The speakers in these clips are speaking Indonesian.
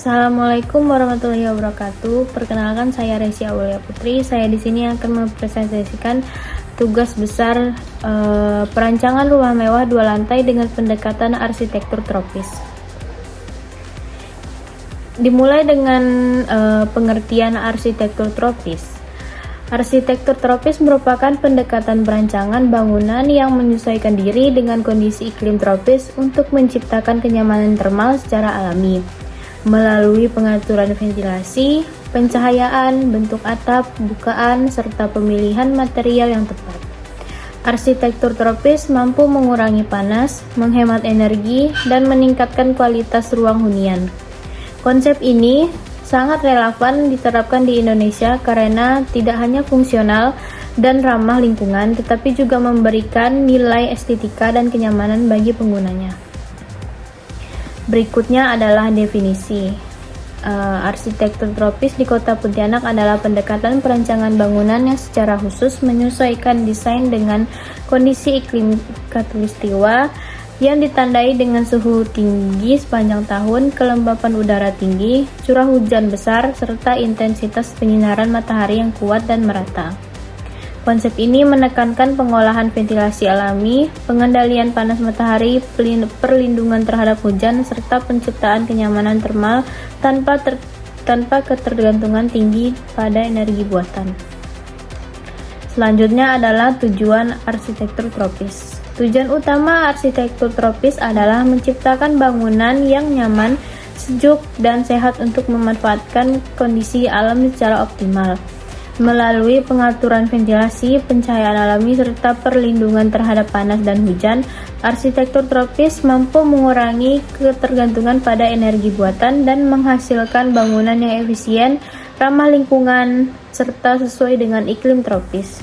Assalamualaikum warahmatullahi wabarakatuh. Perkenalkan, saya Resi Aulia Putri. Saya di sini akan mempresentasikan tugas besar perancangan rumah mewah 2 lantai dengan pendekatan arsitektur tropis. Dimulai dengan pengertian arsitektur tropis. Arsitektur tropis merupakan pendekatan perancangan bangunan yang menyesuaikan diri dengan kondisi iklim tropis untuk menciptakan kenyamanan termal secara alami, melalui pengaturan ventilasi, pencahayaan, bentuk atap, bukaan, serta pemilihan material yang tepat. Arsitektur tropis mampu mengurangi panas, menghemat energi, dan meningkatkan kualitas ruang hunian. Konsep ini sangat relevan diterapkan di Indonesia karena tidak hanya fungsional dan ramah lingkungan, tetapi juga memberikan nilai estetika dan kenyamanan bagi penggunanya. Berikutnya adalah definisi. Arsitektur tropis di Kota Pontianak adalah pendekatan perancangan bangunan yang secara khusus menyesuaikan desain dengan kondisi iklim khatulistiwa yang ditandai dengan suhu tinggi sepanjang tahun, kelembapan udara tinggi, curah hujan besar, serta intensitas penyinaran matahari yang kuat dan merata. Konsep ini menekankan pengolahan ventilasi alami, pengendalian panas matahari, perlindungan terhadap hujan, serta penciptaan kenyamanan termal tanpa ketergantungan tinggi pada energi buatan. Selanjutnya adalah tujuan arsitektur tropis. Tujuan utama arsitektur tropis adalah menciptakan bangunan yang nyaman, sejuk, dan sehat untuk memanfaatkan kondisi alam secara optimal. Melalui pengaturan ventilasi, pencahayaan alami, serta perlindungan terhadap panas dan hujan, arsitektur tropis mampu mengurangi ketergantungan pada energi buatan dan menghasilkan bangunan yang efisien, ramah lingkungan, serta sesuai dengan iklim tropis.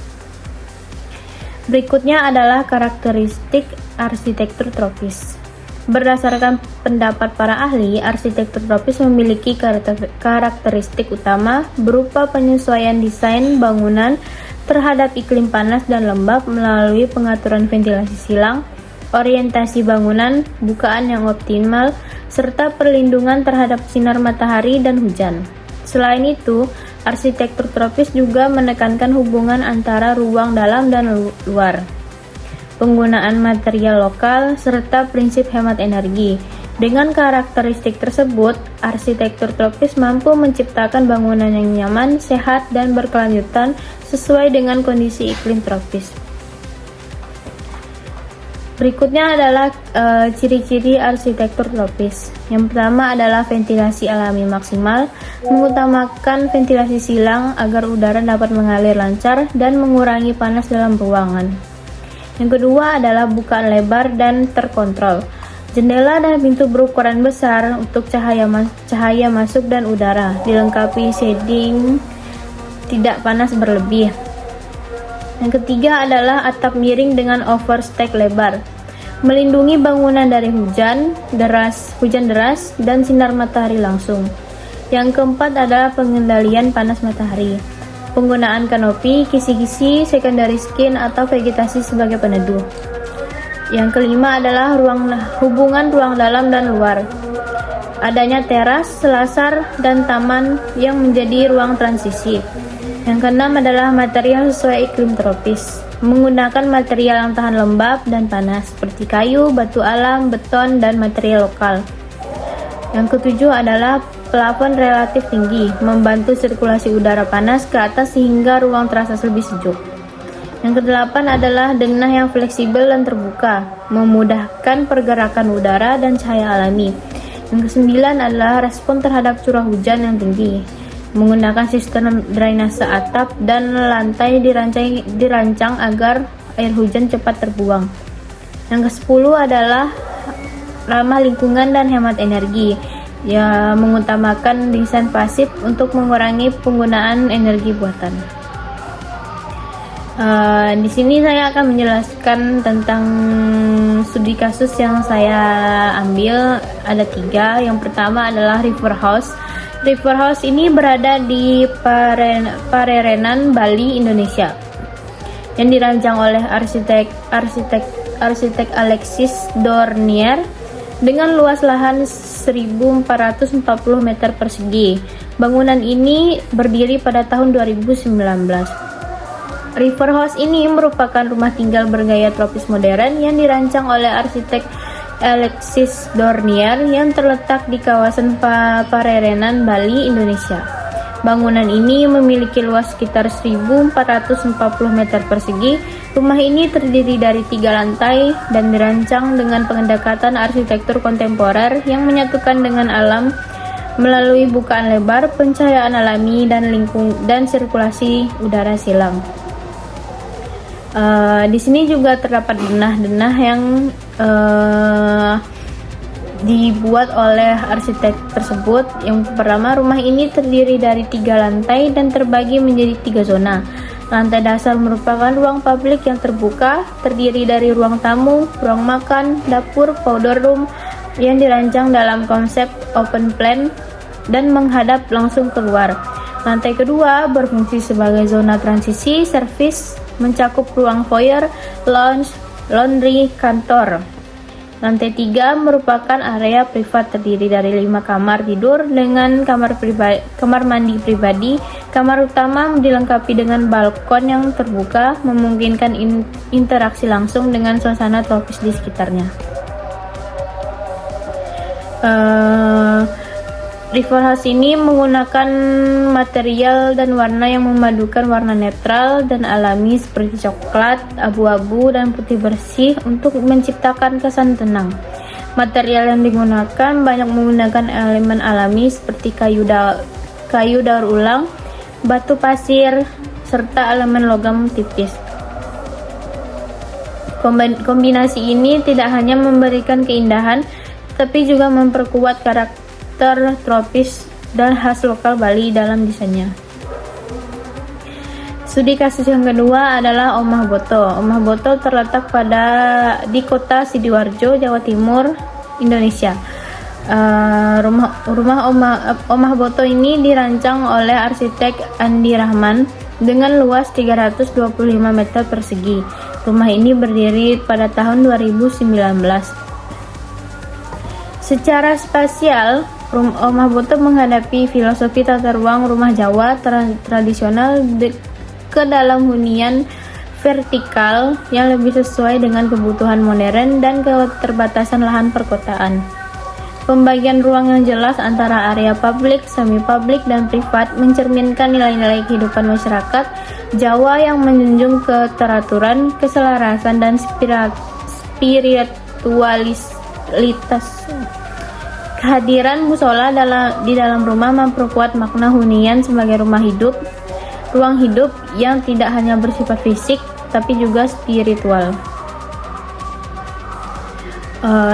Berikutnya adalah karakteristik arsitektur tropis. Berdasarkan pendapat para ahli, arsitektur tropis memiliki karakteristik utama berupa penyesuaian desain bangunan terhadap iklim panas dan lembab melalui pengaturan ventilasi silang, orientasi bangunan, bukaan yang optimal, serta perlindungan terhadap sinar matahari dan hujan. Selain itu, arsitektur tropis juga menekankan hubungan antara ruang dalam dan luar, penggunaan material lokal, serta prinsip hemat energi. Dengan karakteristik tersebut, arsitektur tropis mampu menciptakan bangunan yang nyaman, sehat, dan berkelanjutan sesuai dengan kondisi iklim tropis. Berikutnya adalah ciri-ciri arsitektur tropis. Yang pertama adalah ventilasi alami maksimal, mengutamakan ventilasi silang agar udara dapat mengalir lancar dan mengurangi panas dalam ruangan. Yang kedua adalah bukaan lebar dan terkontrol. Jendela dan pintu berukuran besar untuk cahaya masuk dan udara, dilengkapi shading tidak panas berlebih. Yang ketiga adalah atap miring dengan overstack lebar, melindungi bangunan dari hujan deras, dan sinar matahari langsung. Yang keempat adalah pengendalian panas matahari, penggunaan kanopi, kisi-kisi, secondary skin, atau vegetasi sebagai peneduh. Yang kelima adalah hubungan ruang dalam dan luar, adanya teras, selasar, dan taman yang menjadi ruang transisi. Yang keenam adalah material sesuai iklim tropis, menggunakan material yang tahan lembab dan panas seperti kayu, batu alam, beton, dan material lokal. Yang ketujuh adalah plafon relatif tinggi, membantu sirkulasi udara panas ke atas sehingga ruang terasa lebih sejuk. Yang kedelapan adalah denah yang fleksibel dan terbuka, memudahkan pergerakan udara dan cahaya alami. Yang kesembilan adalah respon terhadap curah hujan yang tinggi, menggunakan sistem drainase atap dan lantai dirancang agar air hujan cepat terbuang. Yang ke-10 adalah ramah lingkungan dan hemat energi, mengutamakan desain pasif untuk mengurangi penggunaan energi buatan. Di sini saya akan menjelaskan tentang studi kasus yang saya ambil. Ada 3. Yang pertama adalah River House. River House ini berada di Parerenan, Bali, Indonesia, yang dirancang oleh arsitek Alexis Dornier dengan luas lahan 1.440 meter persegi. Bangunan ini berdiri pada tahun 2019. River House ini merupakan rumah tinggal bergaya tropis modern yang dirancang oleh arsitek Alexis Dornier yang terletak di kawasan Parerenan, Bali, Indonesia. Bangunan ini memiliki luas sekitar 1.440 meter persegi. Rumah ini terdiri dari 3 lantai dan dirancang dengan pendekatan arsitektur kontemporer yang menyatukan dengan alam melalui bukaan lebar, pencahayaan alami, dan sirkulasi udara silang. Di sini juga terdapat denah-denah yang dibuat oleh arsitek tersebut. Yang pertama, rumah ini terdiri dari 3 lantai dan terbagi menjadi 3 zona. Lantai dasar merupakan ruang publik yang terbuka, terdiri dari ruang tamu, ruang makan, dapur, powder room yang dirancang dalam konsep open plan dan menghadap langsung keluar. Lantai kedua berfungsi sebagai zona transisi servis, mencakup ruang foyer, lounge, laundry, kantor. Lantai 3 merupakan area privat terdiri dari 5 kamar tidur dengan kamar mandi pribadi. Kamar utama dilengkapi dengan balkon yang terbuka, memungkinkan interaksi langsung dengan suasana tropis di sekitarnya. River House ini menggunakan material dan warna yang memadukan warna netral dan alami seperti coklat, abu-abu, dan putih bersih untuk menciptakan kesan tenang. Material yang digunakan banyak menggunakan elemen alami seperti kayu daur ulang, batu pasir, serta elemen logam tipis. Kombinasi ini tidak hanya memberikan keindahan, tapi juga memperkuat karakter tropis dan khas lokal Bali dalam desainnya. Studi kasus yang kedua adalah Omah Boto. Omah Boto terletak di kota Sidoarjo, Jawa Timur, Indonesia. Rumah Omah Boto ini dirancang oleh arsitek Andi Rahman dengan luas 325 meter persegi. Rumah ini berdiri pada tahun 2019. Secara spasial, Omah Boto menghadapi filosofi tata ruang rumah Jawa tradisional ke dalam hunian vertikal yang lebih sesuai dengan kebutuhan modern dan keterbatasan lahan perkotaan. Pembagian ruang yang jelas antara area publik, semi-publik, dan privat mencerminkan nilai-nilai kehidupan masyarakat Jawa yang menjunjung keteraturan, keselarasan, dan spiritualitas. Kehadiran musola di dalam rumah memperkuat makna hunian sebagai ruang hidup yang tidak hanya bersifat fisik, tapi juga spiritual.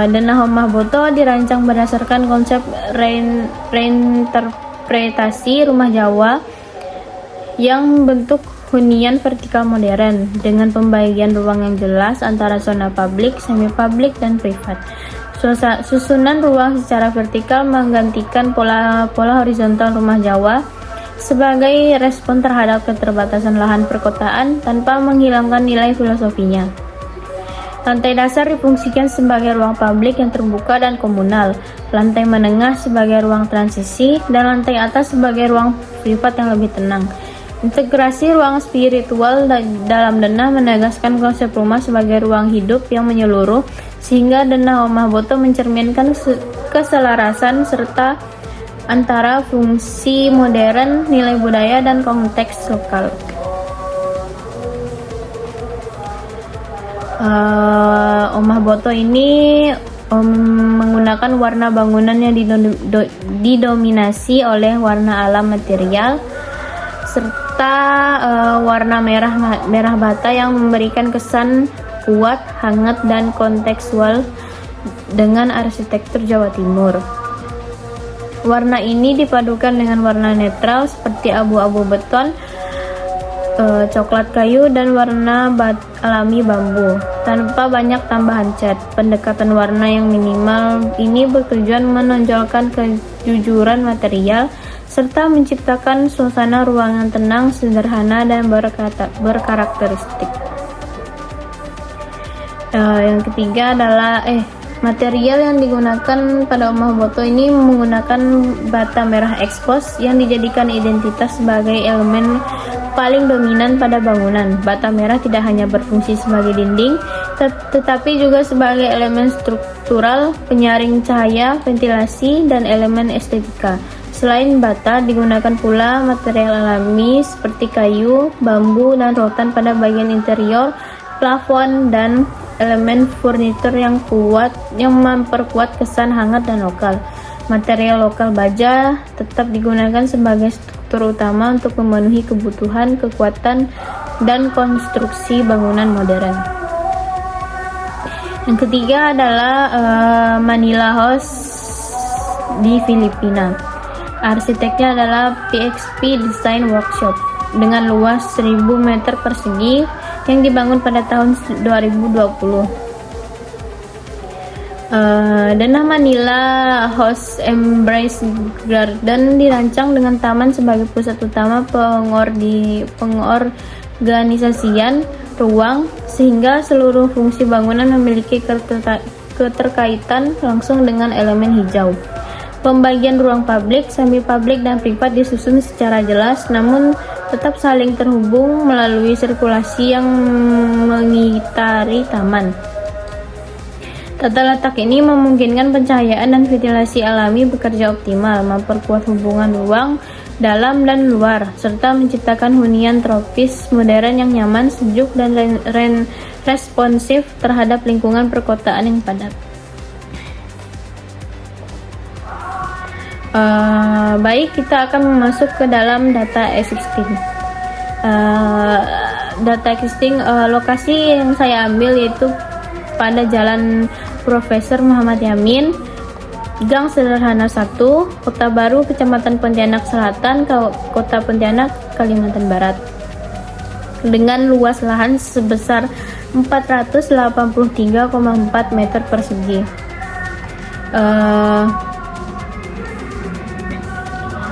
Denah Omah Boto dirancang berdasarkan konsep reinterpretasi rumah Jawa yang bentuk hunian vertikal modern dengan pembagian ruang yang jelas antara zona publik, semi-publik, dan privat. Susunan ruang secara vertikal menggantikan pola horizontal rumah Jawa sebagai respon terhadap keterbatasan lahan perkotaan tanpa menghilangkan nilai filosofinya. Lantai dasar difungsikan sebagai ruang publik yang terbuka dan komunal, lantai menengah sebagai ruang transisi, dan lantai atas sebagai ruang privat yang lebih tenang. Integrasi ruang spiritual dalam denah menegaskan konsep rumah sebagai ruang hidup yang menyeluruh, sehingga denah Omah Boto mencerminkan keselarasan serta antara fungsi modern, nilai budaya, dan konteks lokal. Omah Boto ini menggunakan warna bangunan yang didominasi oleh warna alam material serta warna merah bata yang memberikan kesan kuat, hangat, dan kontekstual dengan arsitektur Jawa Timur. Warna ini dipadukan dengan warna netral seperti abu-abu beton, coklat kayu, dan warna alami bambu tanpa banyak tambahan cat. Pendekatan warna yang minimal ini bertujuan menonjolkan kejujuran material serta menciptakan suasana ruangan tenang, sederhana, dan berkarakteristik. Yang ketiga adalah Material yang digunakan pada rumah Boto ini menggunakan bata merah ekspos yang dijadikan identitas sebagai elemen paling dominan pada bangunan. Bata merah tidak hanya berfungsi sebagai dinding, tetapi juga sebagai elemen struktural, penyaring cahaya, ventilasi, dan elemen estetika. Selain bata, digunakan pula material alami seperti kayu, bambu, dan rotan pada bagian interior, plafon, dan elemen furnitur yang kuat yang memperkuat kesan hangat dan lokal. Material lokal baja tetap digunakan sebagai struktur utama untuk memenuhi kebutuhan, kekuatan, dan konstruksi bangunan modern. Yang ketiga adalah Manila House di Filipina. Arsiteknya adalah PXP Design Workshop dengan luas 1000 meter persegi yang dibangun pada tahun 2020. Denah Manila House Embrace Garden dirancang dengan taman sebagai pusat utama pengorganisasian ruang, sehingga seluruh fungsi bangunan memiliki keterkaitan langsung dengan elemen hijau. Pembagian ruang publik, semi publik, dan privat disusun secara jelas, namun tetap saling terhubung melalui sirkulasi yang mengitari taman. Tata letak ini memungkinkan pencahayaan dan ventilasi alami bekerja optimal, memperkuat hubungan ruang dalam dan luar, serta menciptakan hunian tropis modern yang nyaman, sejuk, dan responsif terhadap lingkungan perkotaan yang padat. Baik, kita akan masuk ke dalam data existing. Data existing, lokasi yang saya ambil yaitu pada Jalan Profesor Muhammad Yamin, Gang Sederhana 1, Kota Baru, Kecamatan Pontianak Selatan, Kota Pontianak, Kalimantan Barat, dengan luas lahan sebesar 483,4 meter persegi.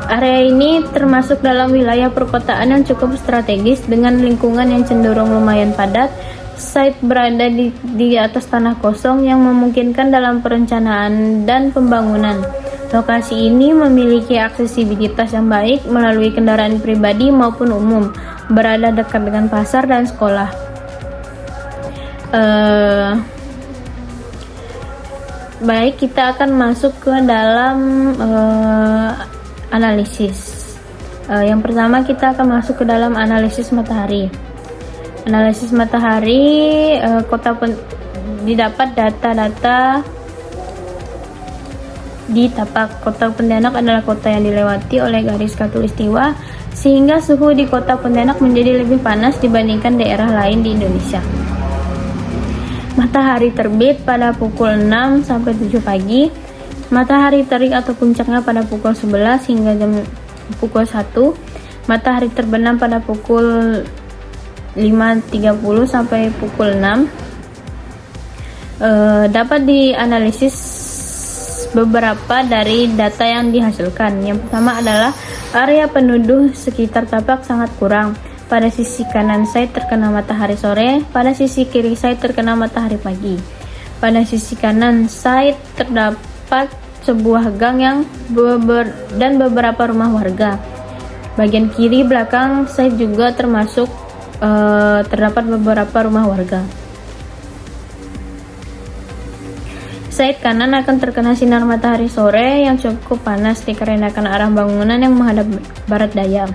Area ini termasuk dalam wilayah perkotaan yang cukup strategis dengan lingkungan yang cenderung lumayan padat. Site berada di atas tanah kosong yang memungkinkan dalam perencanaan dan pembangunan. Lokasi ini memiliki aksesibilitas yang baik melalui kendaraan pribadi maupun umum, berada dekat dengan pasar dan sekolah. Baik, kita akan masuk ke dalam analisis. Yang pertama kita akan masuk ke dalam analisis matahari. Analisis matahari, didapat data-data di tapak. Kota Pontianak adalah kota yang dilewati oleh garis khatulistiwa, sehingga suhu di kota Pontianak menjadi lebih panas dibandingkan daerah lain di Indonesia. Matahari terbit pada pukul 6 sampai 7 pagi. Matahari terik atau puncaknya pada pukul 11 hingga pukul 1. Matahari terbenam pada pukul 5.30 sampai pukul 6. Dapat dianalisis beberapa dari data yang dihasilkan. Yang pertama adalah area penduduk sekitar tapak sangat kurang. Pada sisi kanan site terkena matahari sore, pada sisi kiri site terkena matahari pagi. Pada sisi kanan site terdapat sebuah gang yang dan beberapa rumah warga. Bagian kiri belakang site juga termasuk terdapat beberapa rumah warga. Site kanan akan terkena sinar matahari sore yang cukup panas dikarenakan arah bangunan yang menghadap barat daya.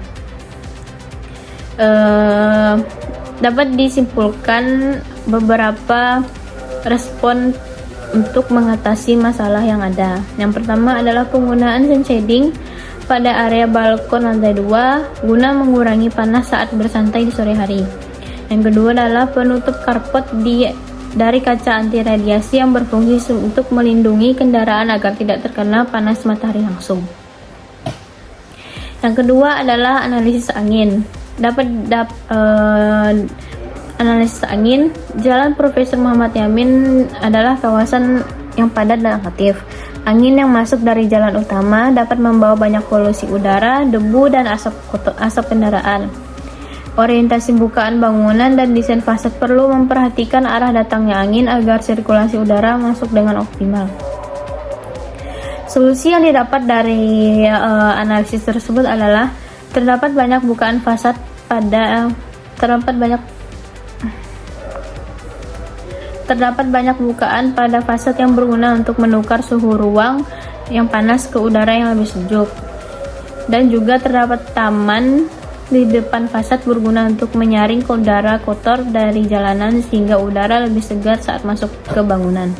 Dapat disimpulkan beberapa respon untuk mengatasi masalah yang ada. Yang pertama adalah penggunaan sun shading pada area balkon lantai 2 guna mengurangi panas saat bersantai di sore hari. Yang kedua adalah penutup karpet dari kaca anti radiasi yang berfungsi untuk melindungi kendaraan agar tidak terkena panas matahari langsung. Yang kedua adalah analisis angin. Analisis angin, Jalan Profesor Muhammad Yamin adalah kawasan yang padat dan aktif. Angin yang masuk dari jalan utama dapat membawa banyak polusi udara, debu, dan asap kendaraan. Orientasi bukaan bangunan dan desain fasad perlu memperhatikan arah datangnya angin agar sirkulasi udara masuk dengan optimal. Solusi yang didapat dari analisis tersebut adalah terdapat banyak bukaan fasad pada fasad yang berguna untuk menukar suhu ruang yang panas ke udara yang lebih sejuk. Dan juga terdapat taman di depan fasad berguna untuk menyaring udara kotor dari jalanan sehingga udara lebih segar saat masuk ke bangunan.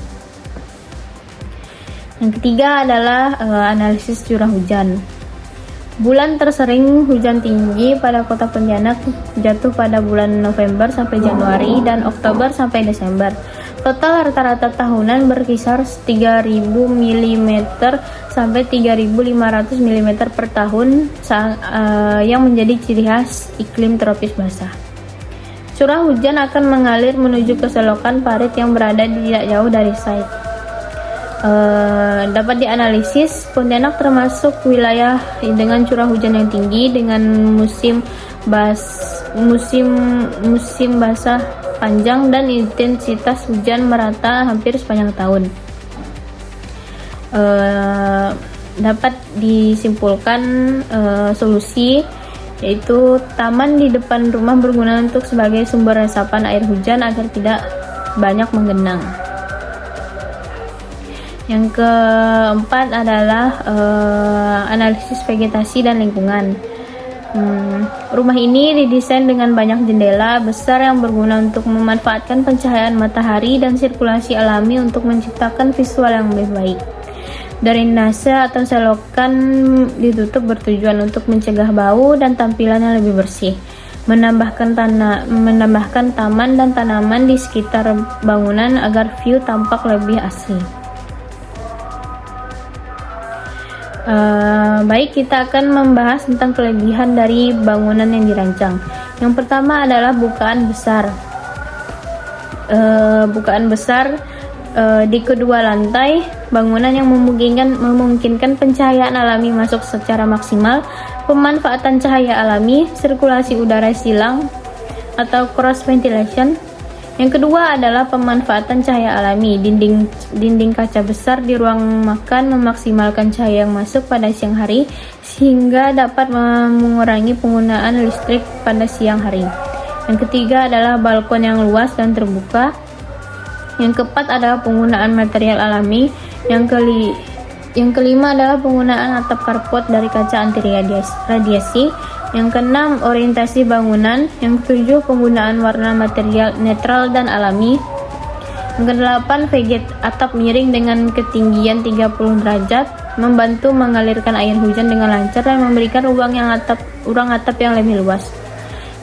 Yang ketiga adalah analisis curah hujan. Bulan tersering hujan tinggi pada kota Pontianak jatuh pada bulan November sampai Januari dan Oktober sampai Desember. Total rata-rata tahunan berkisar 3.000 mm sampai 3.500 mm per tahun yang menjadi ciri khas iklim tropis basah. Curah hujan akan mengalir menuju ke selokan parit yang berada tidak jauh dari site. Dapat dianalisis, Pontianak termasuk wilayah dengan curah hujan yang tinggi dengan musim basah panjang dan intensitas hujan merata hampir sepanjang tahun. Dapat disimpulkan solusi yaitu taman di depan rumah berguna untuk sebagai sumber resapan air hujan agar tidak banyak menggenang. Yang keempat adalah analisis vegetasi dan lingkungan. Rumah ini didesain dengan banyak jendela besar yang berguna untuk memanfaatkan pencahayaan matahari dan sirkulasi alami untuk menciptakan visual yang lebih baik. Drainase atau selokan ditutup bertujuan untuk mencegah bau dan tampilan yang lebih bersih. Menambahkan taman dan tanaman di sekitar bangunan agar view tampak lebih asri. Baik, kita akan membahas tentang kelebihan dari bangunan yang dirancang. Yang pertama adalah bukaan besar. Di kedua lantai bangunan yang memungkinkan pencahayaan alami masuk secara maksimal, pemanfaatan cahaya alami, sirkulasi udara silang atau cross ventilation. Yang kedua adalah pemanfaatan cahaya alami. Dinding kaca besar di ruang makan memaksimalkan cahaya yang masuk pada siang hari sehingga dapat mengurangi penggunaan listrik pada siang hari. Yang ketiga adalah balkon yang luas dan terbuka. Yang keempat adalah penggunaan material alami. Yang kelima adalah penggunaan atap karpot dari kaca anti radiasi. Yang keenam, orientasi bangunan. Yang ketujuh, penggunaan warna material netral dan alami. Yang kedelapan, atap miring dengan ketinggian 30 derajat, membantu mengalirkan air hujan dengan lancar dan memberikan ruang atap yang lebih luas.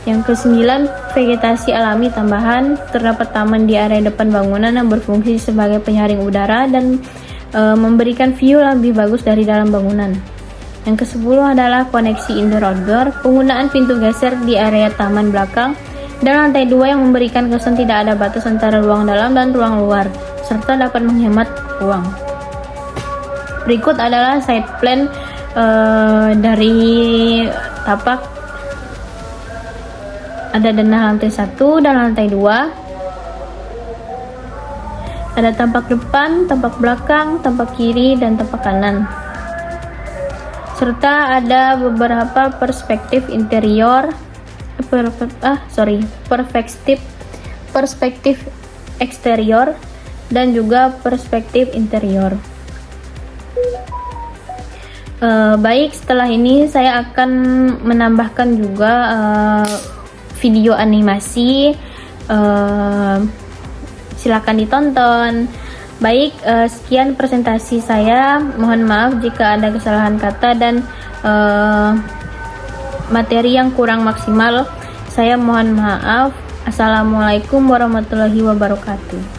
Yang kesembilan, vegetasi alami tambahan. Terdapat taman di area depan bangunan yang berfungsi sebagai penyaring udara dan memberikan view lebih bagus dari dalam bangunan. Yang ke-10 adalah koneksi indoor-outdoor, penggunaan pintu geser di area taman belakang, dan lantai 2 yang memberikan kesan tidak ada batas antara ruang dalam dan ruang luar, serta dapat menghemat ruang. Berikut adalah site plan dari tapak. Ada denah lantai 1 dan lantai 2. Ada tampak depan, tampak belakang, tampak kiri, dan tampak kanan. Serta ada beberapa perspektif eksterior dan juga perspektif interior. Baik, setelah ini saya akan menambahkan juga video animasi. Silakan ditonton. Baik, sekian presentasi saya. Mohon maaf jika ada kesalahan kata dan materi yang kurang maksimal. Saya mohon maaf. Assalamualaikum warahmatullahi wabarakatuh.